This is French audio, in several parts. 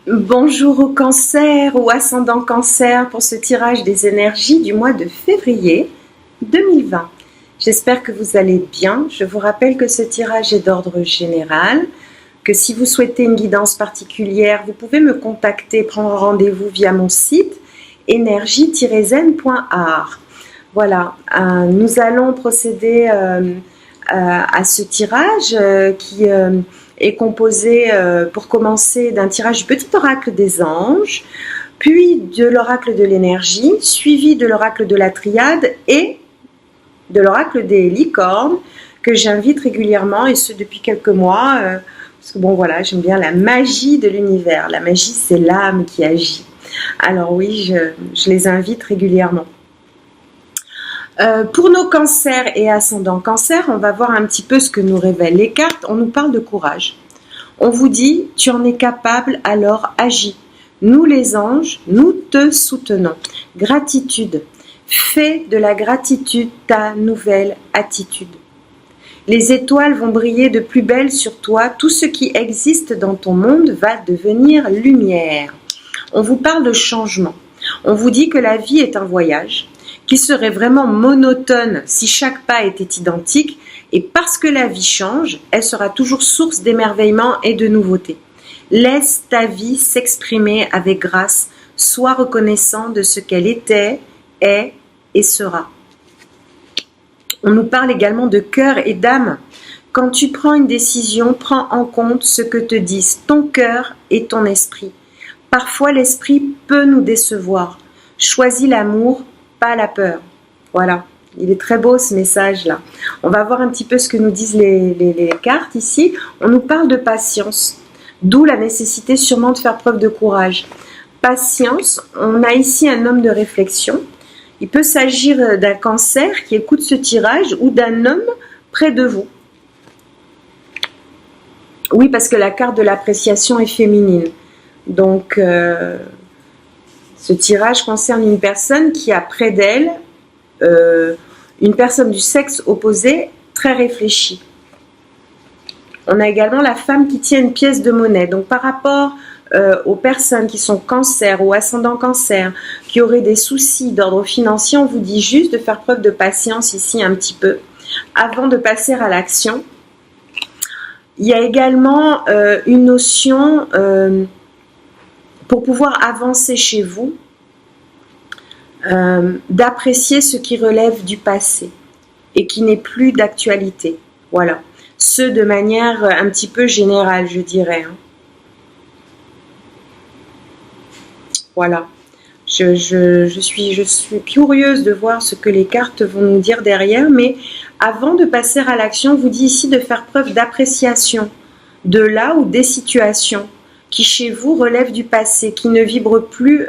Bonjour au cancer ou ascendant cancer pour ce tirage des énergies du mois de février 2020. J'espère que vous allez bien. Je vous rappelle que ce tirage est d'ordre général, que si vous souhaitez une guidance particulière, vous pouvez me contacter, prendre rendez-vous via mon site énergie-zen.art. Voilà, nous allons procéder à ce tirage qui est composé pour commencer d'un tirage du petit oracle des anges, puis de l'oracle de l'énergie, suivi de l'oracle de la triade et de l'oracle des licornes que j'invite régulièrement, et ce depuis quelques mois, parce que bon voilà, j'aime bien la magie de l'univers. La magie, c'est l'âme qui agit. Alors oui, je les invite régulièrement. Pour nos cancers et ascendants cancers, on va voir un petit peu ce que nous révèlent les cartes. On nous parle de courage. On vous dit, tu en es capable, alors agis. Nous les anges, nous te soutenons. Gratitude. Fais de la gratitude ta nouvelle attitude. Les étoiles vont briller de plus belle sur toi. Tout ce qui existe dans ton monde va devenir lumière. On vous parle de changement. On vous dit que la vie est un voyage, qui serait vraiment monotone si chaque pas était identique, et parce que la vie change, elle sera toujours source d'émerveillement et de nouveautés. Laisse ta vie s'exprimer avec grâce, sois reconnaissant de ce qu'elle était, est et sera. On nous parle également de cœur et d'âme. Quand tu prends une décision, prends en compte ce que te disent ton cœur et ton esprit. Parfois, l'esprit peut nous décevoir. Choisis l'amour, pas la peur. Voilà, il est très beau ce message-là. On va voir un petit peu ce que nous disent les cartes ici. On nous parle de patience, d'où la nécessité sûrement de faire preuve de courage. Patience, on a ici un homme de réflexion. Il peut s'agir d'un cancer qui écoute ce tirage ou d'un homme près de vous. Oui, parce que la carte de l'appréciation est féminine. Donc, ce tirage concerne une personne qui a près d'elle une personne du sexe opposé très réfléchie. On a également la femme qui tient une pièce de monnaie. Donc, par rapport aux personnes qui sont cancer ou ascendant cancer, qui auraient des soucis d'ordre financier, on vous dit juste de faire preuve de patience ici un petit peu, avant de passer à l'action. Il y a également une notion pour pouvoir avancer chez vous, d'apprécier ce qui relève du passé et qui n'est plus d'actualité. Voilà. Ce de manière un petit peu générale, je dirais. Voilà. Je suis curieuse de voir ce que les cartes vont nous dire derrière, mais avant de passer à l'action, on vous dit ici de faire preuve d'appréciation de là ou des situations qui chez vous relèvent du passé, qui ne vibrent plus,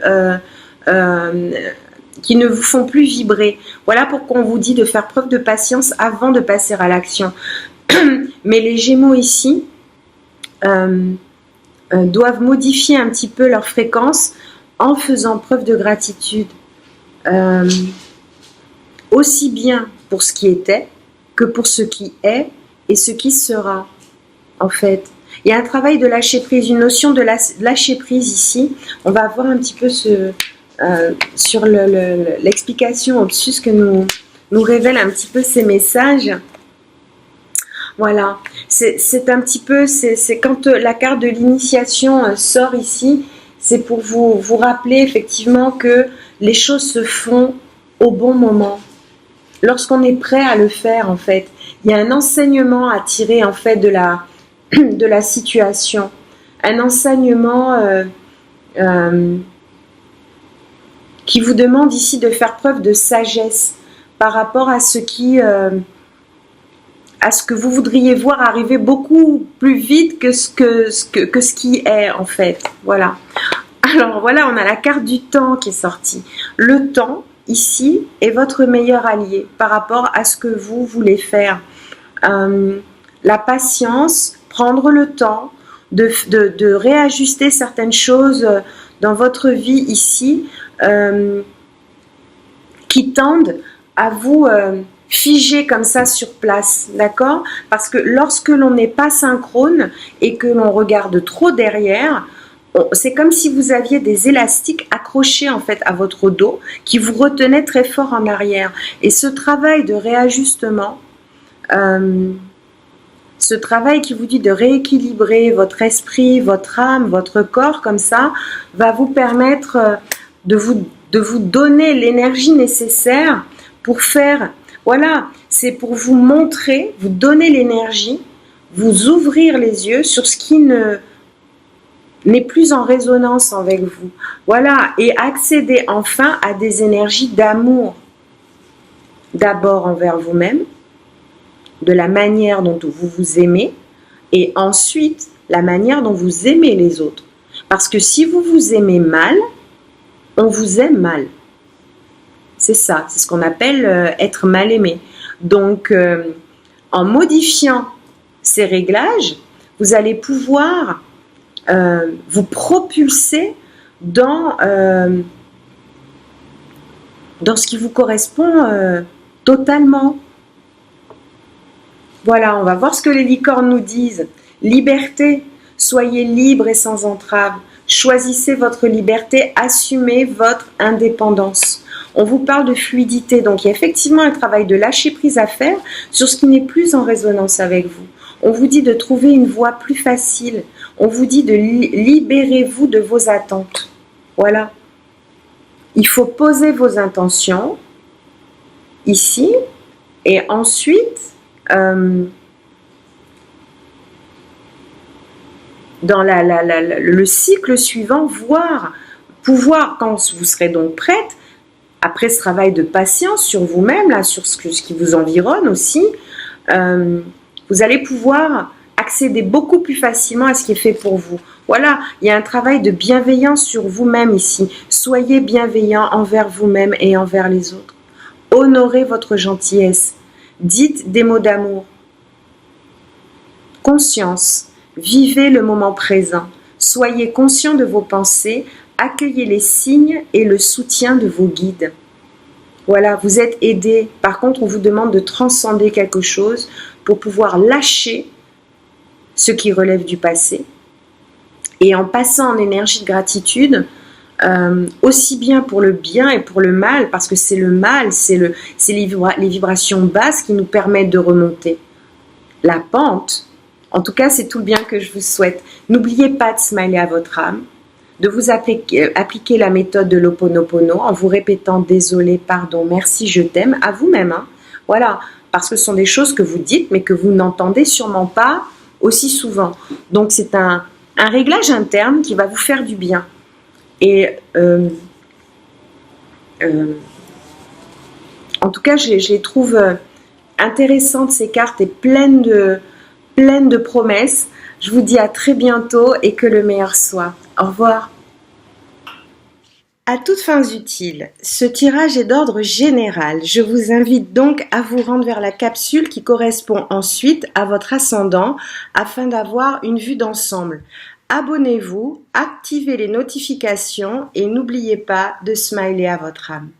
qui ne vous font plus vibrer. Voilà pourquoi on vous dit de faire preuve de patience avant de passer à l'action. Mais les Gémeaux ici doivent modifier un petit peu leur fréquence en faisant preuve de gratitude, aussi bien pour ce qui était que pour ce qui est et ce qui sera, en fait. Il y a un travail de lâcher prise, une notion de lâcher prise ici. On va voir un petit peu sur l'explication obscure que nous révèle un petit peu ces messages. Voilà, c'est un petit peu, c'est quand la carte de l'initiation sort ici, c'est pour vous rappeler effectivement que les choses se font au bon moment, lorsqu'on est prêt à le faire en fait. Il y a un enseignement à tirer en fait de la situation, un enseignement qui vous demande ici de faire preuve de sagesse par rapport à ce que vous voudriez voir arriver beaucoup plus vite que ce qui est en fait. Voilà. Alors voilà, on a la carte du temps qui est sortie. Le temps, ici, est votre meilleur allié par rapport à ce que vous voulez faire. La patience, prendre le temps de réajuster certaines choses dans votre vie ici qui tendent à vous figer comme ça sur place, d'accord? Parce que lorsque l'on n'est pas synchrone et que l'on regarde trop derrière, C'est comme si vous aviez des élastiques accrochés en fait à votre dos qui vous retenaient très fort en arrière. Et ce travail de réajustement, ce travail qui vous dit de rééquilibrer votre esprit, votre âme, votre corps comme ça, va vous permettre de vous donner l'énergie nécessaire pour faire, voilà, c'est pour vous montrer, vous donner l'énergie, vous ouvrir les yeux sur ce qui n'est plus en résonance avec vous. Voilà, et accéder enfin à des énergies d'amour. D'abord envers vous-même, de la manière dont vous vous aimez, et ensuite la manière dont vous aimez les autres. Parce que si vous vous aimez mal, on vous aime mal. C'est ça, c'est ce qu'on appelle être mal aimé. Donc, en modifiant ces réglages, vous allez pouvoir vous propulser dans ce qui vous correspond totalement. Voilà, on va voir ce que les licornes nous disent. Liberté, soyez libre et sans entrave. Choisissez votre liberté, assumez votre indépendance. On vous parle de fluidité, donc il y a effectivement un travail de lâcher prise à faire sur ce qui n'est plus en résonance avec vous. On vous dit de trouver une voie plus facile. On vous dit de libérez-vous de vos attentes. Voilà. Il faut poser vos intentions ici et ensuite dans le cycle suivant, pouvoir, quand vous serez donc prête, après ce travail de patience sur vous-même, là, sur ce qui vous environne aussi, vous allez pouvoir accéder beaucoup plus facilement à ce qui est fait pour vous. Voilà, il y a un travail de bienveillance sur vous-même ici. Soyez bienveillant envers vous-même et envers les autres. Honorez votre gentillesse. Dites des mots d'amour. Conscience. Vivez le moment présent. Soyez conscient de vos pensées. Accueillez les signes et le soutien de vos guides. Voilà, vous êtes aidé. Par contre, on vous demande de transcender quelque chose pour pouvoir lâcher ce qui relève du passé. Et en passant en énergie de gratitude, aussi bien pour le bien et pour le mal, parce que c'est le mal, c'est les vibrations basses qui nous permettent de remonter. La pente, en tout cas, c'est tout le bien que je vous souhaite. N'oubliez pas de smiler à votre âme, de vous appliquer la méthode de l'Ho'oponopono en vous répétant désolé, pardon, merci, je t'aime, à vous-même. Hein. Voilà, parce que ce sont des choses que vous dites, mais que vous n'entendez sûrement pas aussi souvent. Donc, c'est un réglage interne qui va vous faire du bien. Et en tout cas, je les trouve intéressantes ces cartes et pleines de promesses. Je vous dis à très bientôt et que le meilleur soit. Au revoir. À toutes fins utiles, ce tirage est d'ordre général. Je vous invite donc à vous rendre vers la capsule qui correspond ensuite à votre ascendant afin d'avoir une vue d'ensemble. Abonnez-vous, activez les notifications et n'oubliez pas de smiler à votre âme.